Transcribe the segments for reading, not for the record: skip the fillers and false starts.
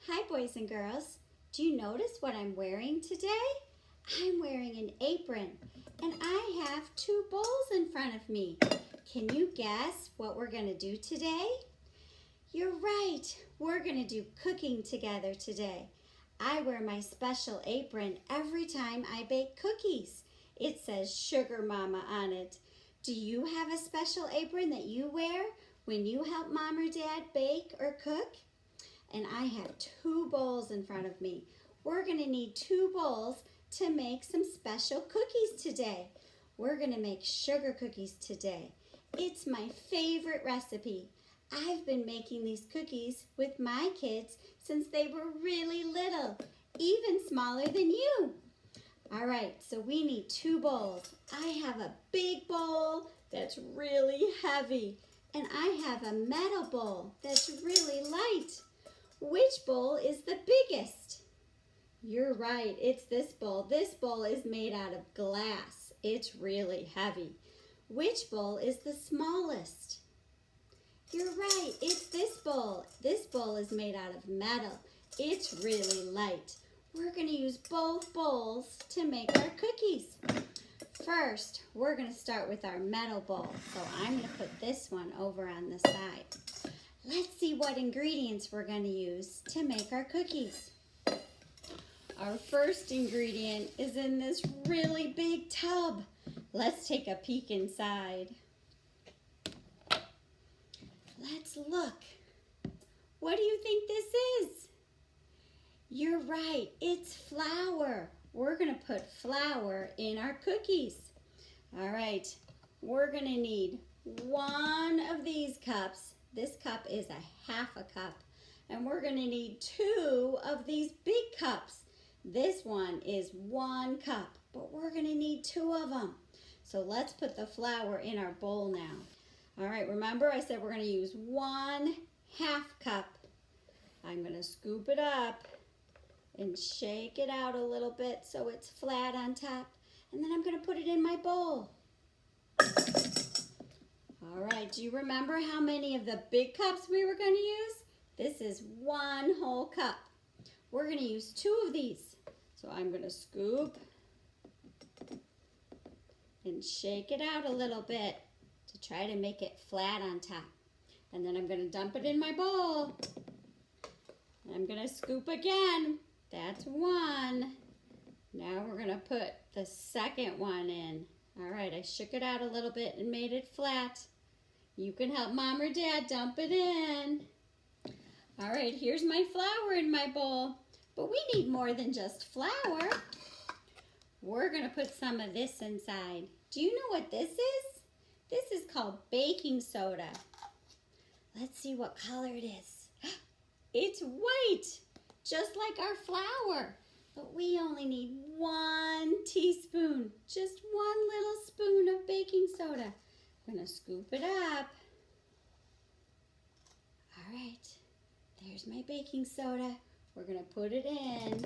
Hi boys and girls. Do you notice what I'm wearing today? I'm wearing an apron and I have two bowls in front of me. Can you guess what we're going to do today? You're right. We're going to do cooking together today. I wear my special apron every time I bake cookies. It says Sugar Mama on it. Do you have a special apron that you wear when you help Mom or Dad bake or cook? And I have two bowls in front of me. We're going to need two bowls to make some special cookies today. We're going to make sugar cookies today. It's my favorite recipe. I've been making these cookies with my kids since they were really little, even smaller than you. All right, so we need two bowls. I have a big bowl that's really heavy, and I have a metal bowl that's really light. Which bowl is the biggest? You're right, it's this bowl. This bowl is made out of glass. It's really heavy. Which bowl is the smallest? You're right, it's this bowl. This bowl is made out of metal. It's really light. We're going to use both bowls to make our cookies. First, we're going to start with our metal bowl. So I'm going to put this one over on the side. Let's see what ingredients we're going to use to make our cookies. Our first ingredient is in this really big tub. Let's take a peek inside. Let's look. What do you think this is? You're right, it's flour. We're going to put flour in our cookies. All right, we're going to need one of these cups. This cup is a half a cup. And we're going to need two of these big cups. This one is 1 cup, but we're going to need two of them. So let's put the flour in our bowl now. All right, remember I said we're going to use 1/2 cup. I'm going to scoop it up and shake it out a little bit so it's flat on top. And then I'm going to put it in my bowl. All right, do you remember how many of the big cups we were going to use? This is 1 whole cup. We're going to use 2 of these. So I'm going to scoop and shake it out a little bit to try to make it flat on top. And then I'm going to dump it in my bowl. I'm going to scoop again. That's 1. Now we're going to put the second one in. All right, I shook it out a little bit and made it flat. You can help Mom or Dad dump it in. All right, here's my flour in my bowl. But we need more than just flour. We're going to put some of this inside. Do you know what this is? This is called baking soda. Let's see what color it is. It's white, just like our flour. But we only need 1 teaspoon, just 1 little spoon of baking soda. I'm going to scoop it up. All right, there's my baking soda. We're going to put it in.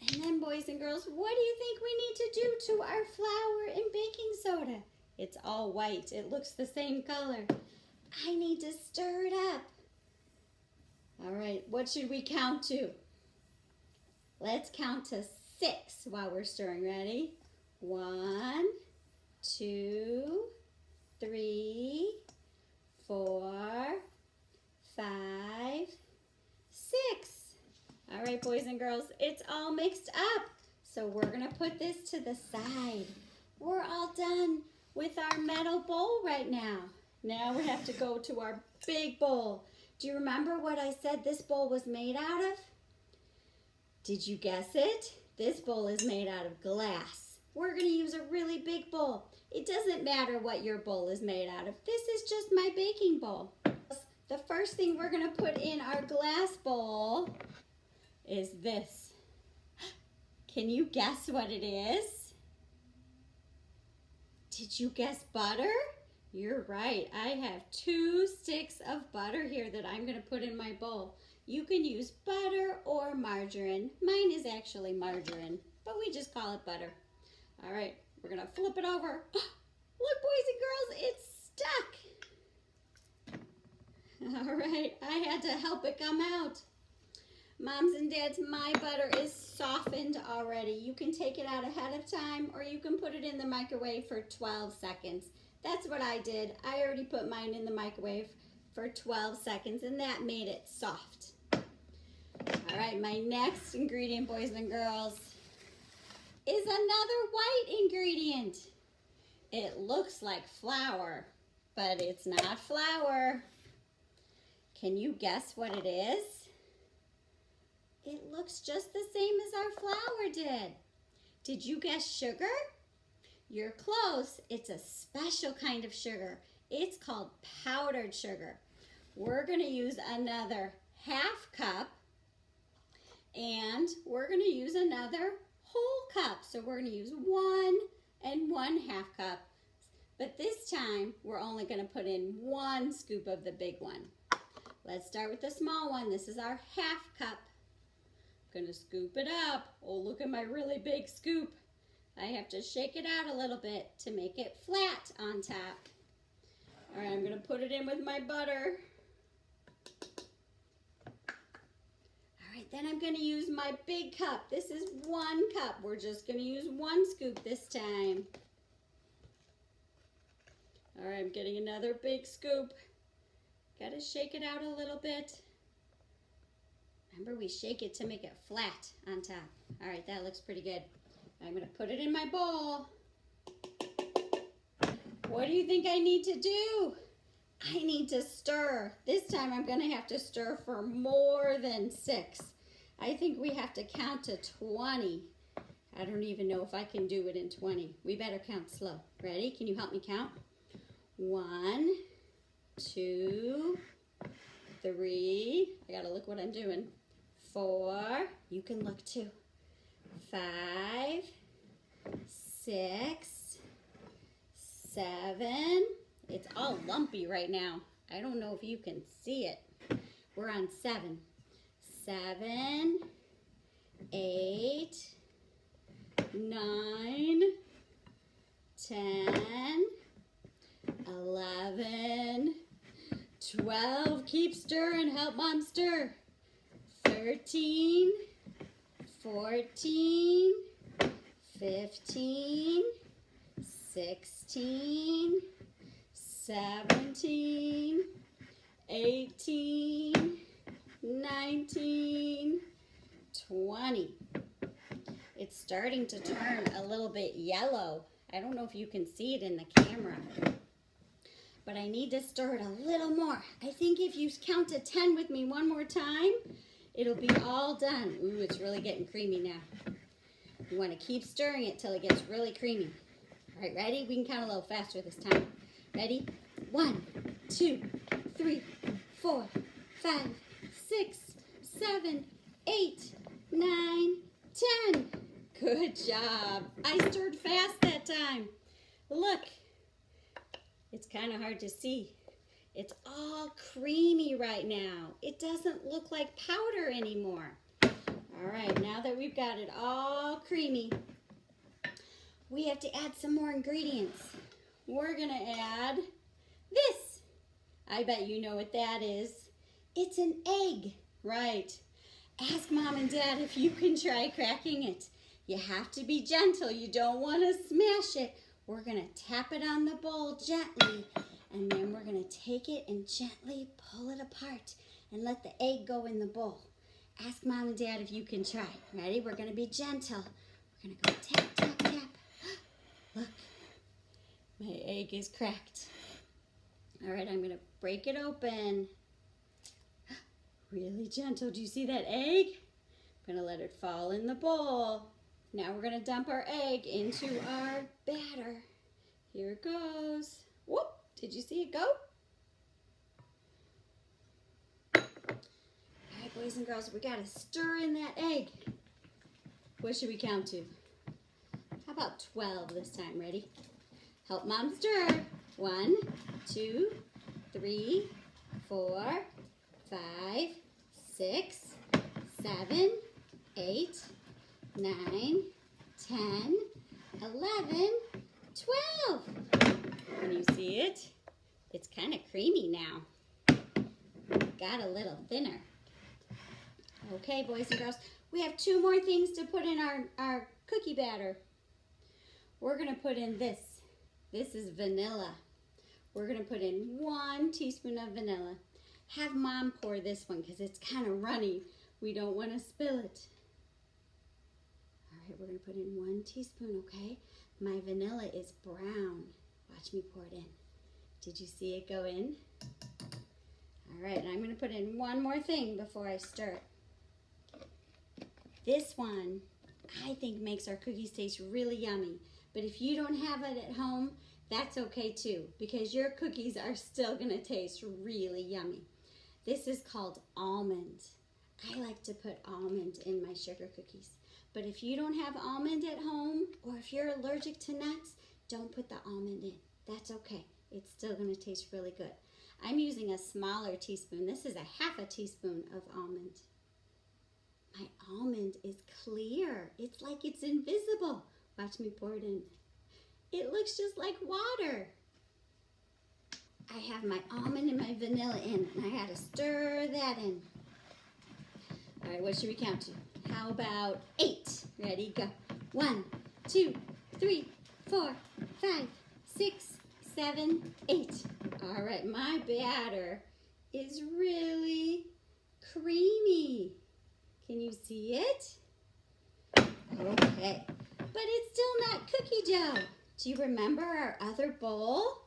And then, boys and girls, what do you think we need to do to our flour and baking soda? It's all white. It looks the same color. I need to stir it up. All right, what should we count to? Let's count to 6 while we're stirring. Ready? 1, 2, 3, 4, 5, 6. All right, boys and girls, it's all mixed up. So we're going to put this to the side. We're all done with our metal bowl right now. Now we have to go to our big bowl. Do you remember what I said this bowl was made out of? Did you guess it? This bowl is made out of glass. We're going to use a really big bowl. It doesn't matter what your bowl is made out of. This is just my baking bowl. The first thing we're going to put in our glass bowl is this. Can you guess what it is? Did you guess butter? You're right. I have 2 sticks of butter here that I'm going to put in my bowl. You can use butter or margarine. Mine is actually margarine, but we just call it butter. All right, we're going to flip it over. Look, boys and girls, it's stuck. All right, I had to help it come out. Moms and dads, my butter is softened already. You can take it out ahead of time or you can put it in the microwave for 12 seconds. That's what I did. I already put mine in the microwave for 12 seconds and that made it soft. All right, my next ingredient, boys and girls, is another white ingredient. It looks like flour, but it's not flour. Can you guess what it is? It looks just the same as our flour did. Did you guess sugar? You're close. It's a special kind of sugar. It's called powdered sugar. We're going to use another half cup and we're going to use another whole cup. So we're going to use 1 and 1/2 cup. But this time we're only going to put in 1 scoop of the big one. Let's start with the small one. This is our half cup. Gonna scoop it up. Oh, look at my really big scoop. I have to shake it out a little bit to make it flat on top. All right, I'm gonna put it in with my butter. All right, then I'm gonna use my big cup. This is 1 cup. We're just gonna use 1 scoop this time. All right, I'm getting another big scoop. Gotta shake it out a little bit. Remember, we shake it to make it flat on top. All right, that looks pretty good. I'm gonna put it in my bowl. What do you think I need to do? I need to stir. This time I'm gonna have to stir for more than 6. I think we have to count to 20. I don't even know if I can do it in 20. We better count slow. Ready? Can you help me count? 1, 2, 3. I gotta look what I'm doing. 4. You can look too. 5, 6, 7. It's all lumpy right now. I don't know if you can see it. We're on 7. 7, 8, 9, 10, 11, 12. Keep stirring. Help Mom stir. 13, 14, 15, 16, 17, 18, 19, 20. It's starting to turn a little bit yellow. I don't know if you can see it in the camera, but I need to stir it a little more. I think if you count to 10 with me one more time, it'll be all done. Ooh, it's really getting creamy now. You want to keep stirring it till it gets really creamy. All right, ready? We can count a little faster this time. Ready? 1, 2, 3, 4, 5, 6, 7, 8, 9, 10. Good job. I stirred fast that time. Look, it's kind of hard to see. It's all creamy right now. It doesn't look like powder anymore. All right, now that we've got it all creamy, we have to add some more ingredients. We're gonna add this. I bet you know what that is. It's an egg, right? Ask Mom and Dad if you can try cracking it. You have to be gentle. You don't want to smash it. We're gonna tap it on the bowl gently, and then we're gonna take it and gently pull it apart and let the egg go in the bowl. Ask Mom and Dad if you can try. Ready? We're gonna be gentle. We're gonna go tap, tap, tap. Look, my egg is cracked. All right, I'm gonna break it open. Really gentle. Do you see that egg? I'm gonna let it fall in the bowl. Now we're gonna dump our egg into our batter. Here it goes. Whoop, did you see it go? All right, boys and girls, we gotta stir in that egg. What should we count to? How about 12 this time? Ready? Help Mom stir. 1, 2, 3, 4, 5, 6, 7, 8, 9, 10, 11, 12. Can you see it? It's kind of creamy now. got a little thinner. Okay, boys and girls, we have 2 more things to put in our cookie batter. We're gonna put in this. This is vanilla. We're gonna put in 1 teaspoon of vanilla. Have Mom pour this one because it's kind of runny. We don't want to spill it. All right, we're gonna put in 1 teaspoon, okay? My vanilla is brown. Watch me pour it in. Did you see it go in? All right, and I'm gonna put in 1 more thing before I stir it. This one, I think makes our cookies taste really yummy. But if you don't have it at home, that's okay too, because your cookies are still gonna taste really yummy. This is called almond. I like to put almond in my sugar cookies. But if you don't have almond at home, or if you're allergic to nuts, don't put the almond in. That's okay. It's still gonna taste really good. I'm using a smaller teaspoon. This is a 1/2 teaspoon of almond. My almond is clear. It's like it's invisible. Watch me pour it in. It looks just like water. I have my almond and my vanilla in, and I gotta stir that in. All right, what should we count to? How about 8? Ready, go. 1, 2, 3, 4, 5, 6, 7, 8. All right, my batter is really creamy. Can you see it? Okay, but it's still not cookie dough. Do you remember our other bowl?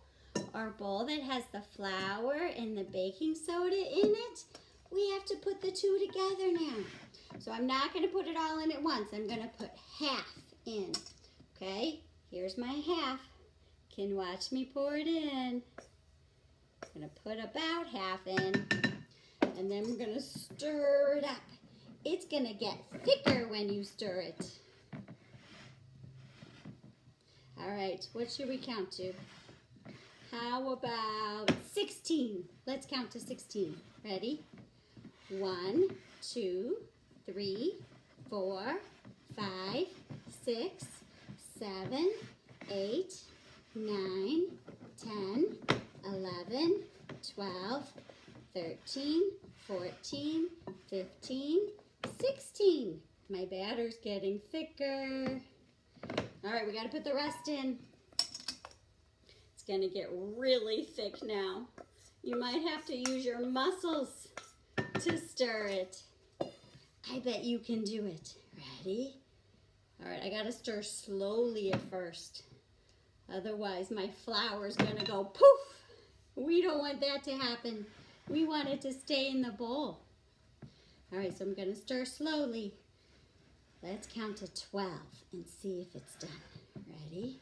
Our bowl that has the flour and the baking soda in it? We have to put the 2 together now. So I'm not going to put it all in at once. I'm going to put 1/2 in. Okay, here's my 1/2. Can you watch me pour it in? I'm going to put about 1/2 in. And then we're going to stir it up. It's going to get thicker when you stir it. All right, what should we count to? How about 16? Let's count to 16. Ready? 1, 2, 3, 4, 5, 6, 7, 8, 9, 10, 11, 12, 13, 14, 15, 16. My batter's getting thicker. All right, we got to put the rest in. It's going to get really thick now. You might have to use your muscles to stir it. I bet you can do it. Ready? All right, I got to stir slowly at first. Otherwise, my flour's going to go poof. We don't want that to happen. We want it to stay in the bowl. All right, so I'm going to stir slowly. Let's count to 12 and see if it's done. Ready?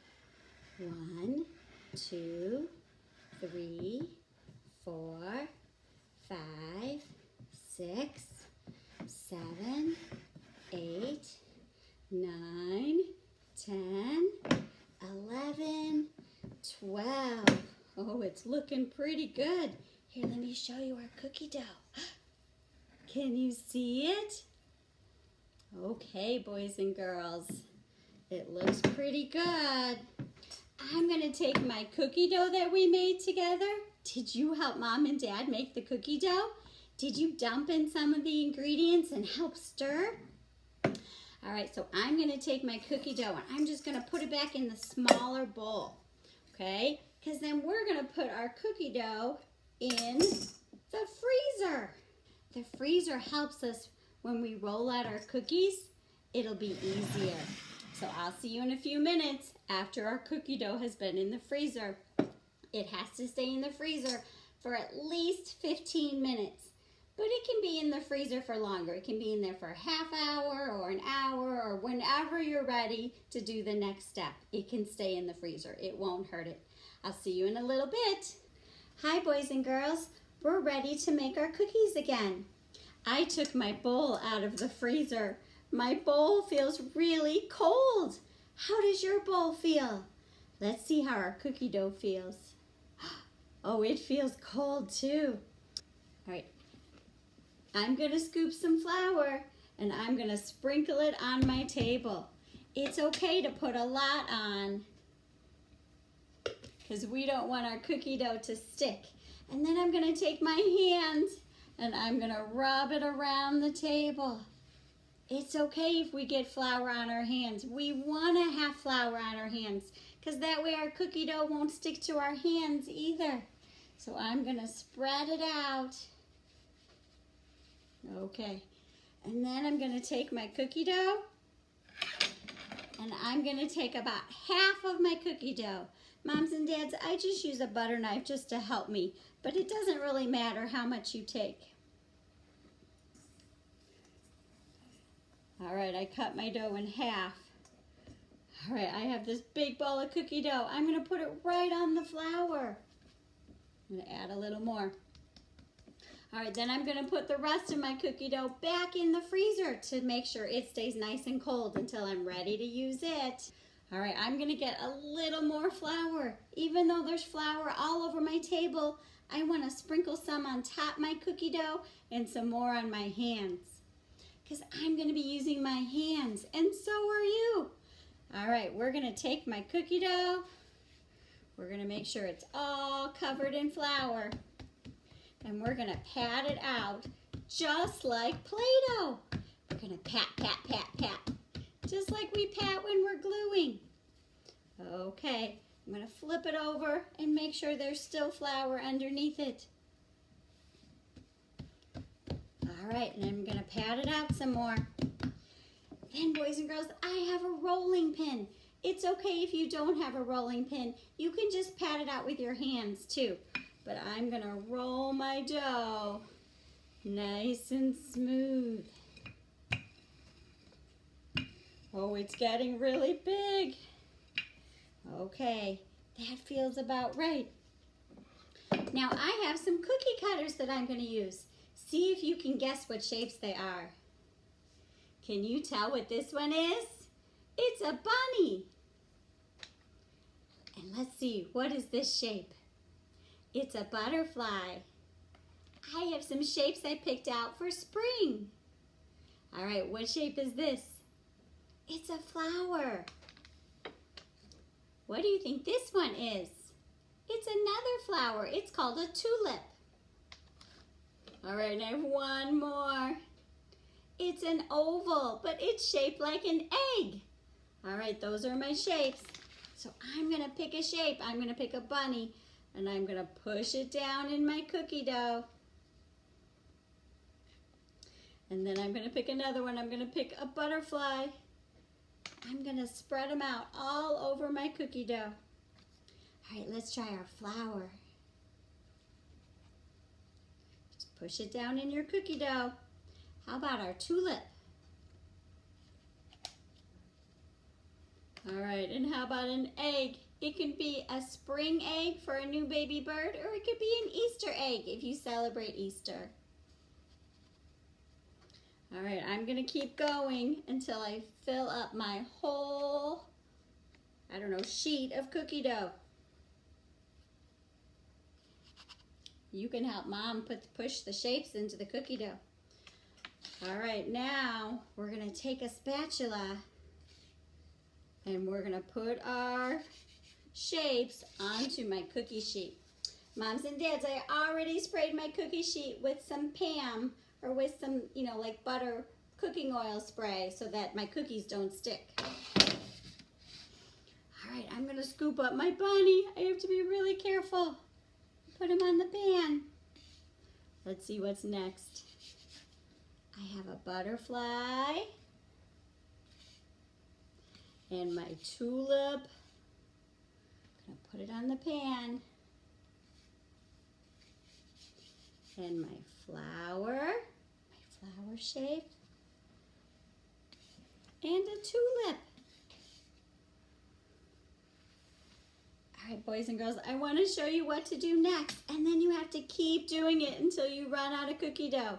1, 2, 3, 4, 5, 6, 7, 8, 9, 10, 11, 12. Oh, it's looking pretty good. Here, let me show you our cookie dough. Can you see it? Okay, boys and girls, it looks pretty good. I'm gonna take my cookie dough that we made together. Did you help Mom and Dad make the cookie dough? Did you dump in some of the ingredients and help stir? All right, so I'm gonna take my cookie dough and I'm just gonna put it back in the smaller bowl, okay? Because then we're gonna put our cookie dough in the freezer. The freezer helps us when we roll out our cookies. It'll be easier. So I'll see you in a few minutes after our cookie dough has been in the freezer. It has to stay in the freezer for at least 15 minutes. But it can be in the freezer for longer. It can be in there for a half hour or an hour or whenever you're ready to do the next step. It can stay in the freezer. It won't hurt it. I'll see you in a little bit. Hi, boys and girls. We're ready to make our cookies again. I took my bowl out of the freezer. My bowl feels really cold. How does your bowl feel? Let's see how our cookie dough feels. Oh, it feels cold too. All right. I'm gonna scoop some flour and I'm gonna sprinkle it on my table. It's okay to put a lot on because we don't want our cookie dough to stick. And then I'm gonna take my hand And I'm gonna rub it around the table. It's okay if we get flour on our hands. We wanna have flour on our hands because that way our cookie dough won't stick to our hands either. So I'm gonna spread it out. Okay, and then I'm gonna take my cookie dough and I'm gonna take about half of my cookie dough. Moms and dads, I just use a butter knife just to help me, but it doesn't really matter how much you take. All right, I cut my dough in half. All right, I have this big bowl of cookie dough. I'm gonna put it right on the flour. I'm gonna add a little more. All right, then I'm gonna put the rest of my cookie dough back in the freezer to make sure it stays nice and cold until I'm ready to use it. All right, I'm gonna get a little more flour. Even though there's flour all over my table, I wanna sprinkle some on top my cookie dough and some more on my hands, because I'm gonna be using my hands, and so are you. All right, we're gonna take my cookie dough. We're gonna make sure it's all covered in flour. And we're gonna pat it out just like Play-Doh. We're gonna pat, pat, pat, pat, just like we pat when we're gluing. Okay, I'm gonna flip it over and make sure there's still flour underneath it. All right, and I'm gonna pat it out some more. Then, boys and girls, I have a rolling pin. It's okay if you don't have a rolling pin. You can just pat it out with your hands too. But I'm gonna roll my dough nice and smooth. Oh, it's getting really big. Okay, that feels about right. Now I have some cookie cutters that I'm gonna use. See if you can guess what shapes they are. Can you tell what this one is? It's a bunny. And let's see, what is this shape? It's a butterfly. I have some shapes I picked out for spring. All right, what shape is this? It's a flower. What do you think this one is? It's another flower. It's called a tulip. All right, I have one more. It's an oval, but it's shaped like an egg. All right, those are my shapes. So I'm gonna pick a shape. I'm gonna pick a bunny, and I'm gonna push it down in my cookie dough. And then I'm gonna pick another one. I'm gonna pick a butterfly. I'm gonna spread them out all over my cookie dough. All right, let's try our flower. Just push it down in your cookie dough. How about our tulip? All right, and how about an egg? It can be a spring egg for a new baby bird, or it could be an Easter egg if you celebrate Easter. All right, I'm gonna keep going until I fill up my whole, sheet of cookie dough. You can help Mom push the shapes into the cookie dough. All right, now we're gonna take a spatula and we're gonna put our shapes onto my cookie sheet. Moms and dads, I already sprayed my cookie sheet with some Pam, or with some, like butter cooking oil spray so that my cookies don't stick. All right, I'm gonna scoop up my bunny. I have to be really careful. Put him on the pan. Let's see what's next. I have a butterfly and my tulip. I'm gonna put it on the pan. And my flower shape, and a tulip. All right, boys and girls, I want to show you what to do next, and then you have to keep doing it until you run out of cookie dough.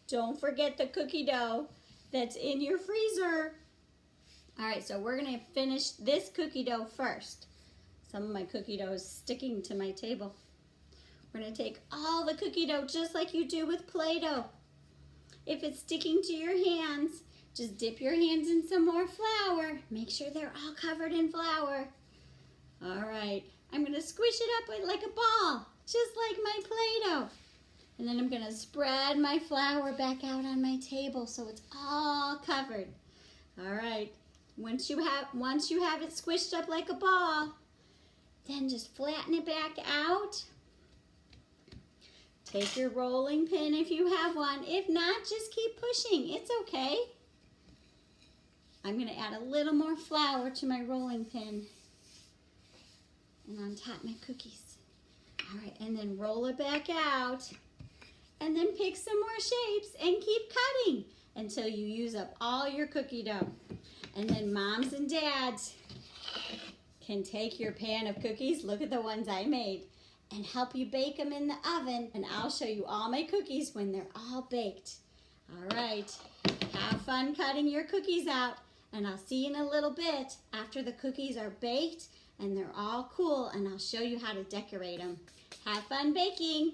Don't forget the cookie dough that's in your freezer. All right, so we're gonna finish this cookie dough first. Some of my cookie dough is sticking to my table. We're gonna take all the cookie dough just like you do with Play-Doh. If it's sticking to your hands, just dip your hands in some more flour. Make sure they're all covered in flour. All right, I'm gonna squish it up like a ball, just like my Play-Doh. And then I'm gonna spread my flour back out on my table so it's all covered. All right, once you have it squished up like a ball, then just flatten it back out. Take your rolling pin if you have one. If not, just keep pushing. It's okay. I'm gonna add a little more flour to my rolling pin and on top my cookies. All right, and then roll it back out. And then pick some more shapes and keep cutting until you use up all your cookie dough. And then moms and dads can take your pan of cookies, look at the ones I made, and help you bake them in the oven. And I'll show you all my cookies when they're all baked. All right, have fun cutting your cookies out. And I'll see you in a little bit after the cookies are baked and they're all cool, and I'll show you how to decorate them. Have fun baking.